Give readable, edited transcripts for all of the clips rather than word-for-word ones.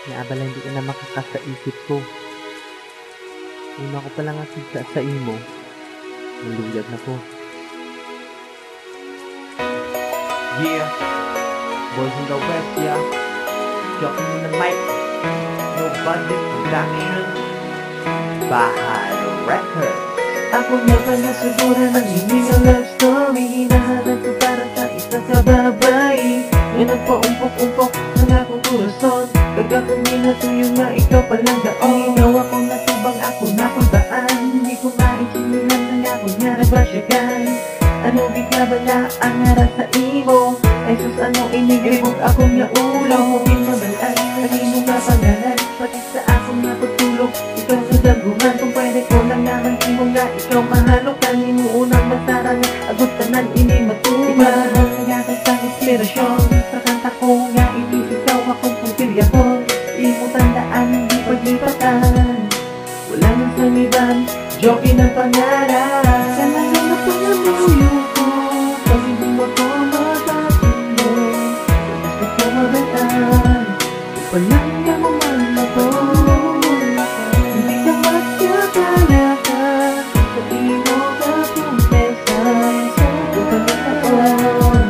Naabala hindi ka na makakasa isip ko. Una ko pa lang asig sa imo, naluyag na ko. Yeah, boys in the west, yeah. Joking in the mic, no budget production, Bahay Records. Ako nga pala siguro ng inyong love story. Hinahanap ko para sa isang kababae na nagpaumpok-umpok ng akong kurason. Kagakong minatuyo nga ikaw palang daon. Ikaw ako natubang ako nakundaan. Hindi ko maintindihan ng ako nga nagbasyagan. Ano bigla ba na ang harap sa imo? Ay sus ano inigribog ako nga ulo. Huwag mabalaan, lagi mo nga pangalan. Pati sa akong napagtulog, ikaw sa daguhan. Kung pwede ko lang naman imo nga ikaw mahalokan. Imo unang masarang agot tanan ini matuba. Ibang nagagay sa inspirasyon. Sa kanta ko nga ini ikaw akong pagpilya ko. Imo tandaan hindi paglipatan. Wala nang saliban, joke ng pangarap. Sana lang na pangamuyo ko. Pag hindi mo ko mapatulo, gusto ko mabataan. Walang ka mo man na to. Hindi ka magkakala ka. Sa imo ka kumpesa. Ito ka na taon.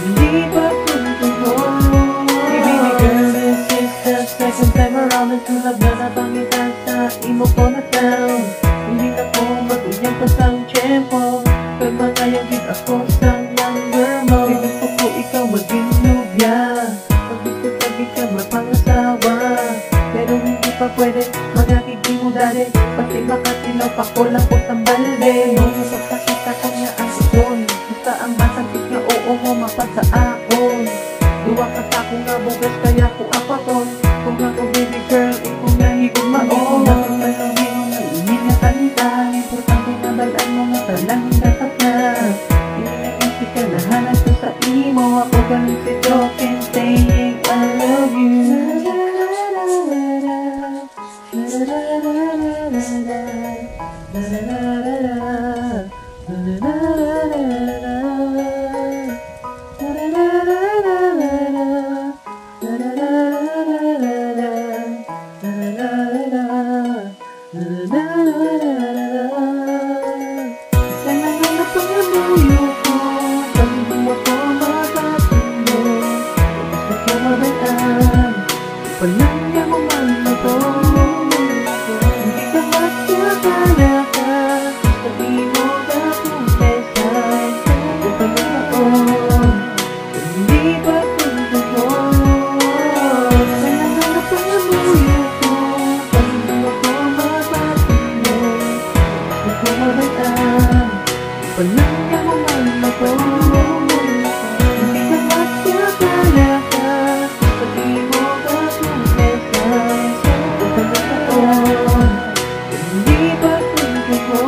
Hindi pa tuntun. Baby girl, this is the second time around. Nagtulab na napangitan sa imo ko na town. Hindi na ko maguyang pasang tiyempo. Pag matayang din ako sa number mo. Gusto ko ikaw maging nubya. Pag gusto pag ikaw mapangasawa. Pero hindi pa pwede magakigi mo dali. Pati makatilaw pa ko lang po sa balde. Mga pagkakita ko nga ang sukon. Basta ang masakit nga oo mo mapasa akon. Duwa ka sa akong nga bugas kaya ko apakon. Kung ako baby girl, ikaw nga higog maon. Napagpalawin mo na inig na kanta. Importante na balaan mo nga talang dapat na. Hindi na kasi ka nahanap ko sa imo. Ako galing si Joken saying I love you. Sana lang na pangamuyo ko. Pag hindi mo ko mapatulo, gusto ko mabalaan. Walang ka mo man na to. Hindi ka magkakala ka. Sabi mo ka kumpesa. Ito ka na taon. Hindi pa tuntun. Sana lang na pangamuyo ko. Pag hindi mo ko mapatulo, gusto ko mabalaan. Walang ka mo man na to. Hindi ka magkakala ka. Sabi mo ka kumpesa. Ito ka na taon. Hindi pa tuntun.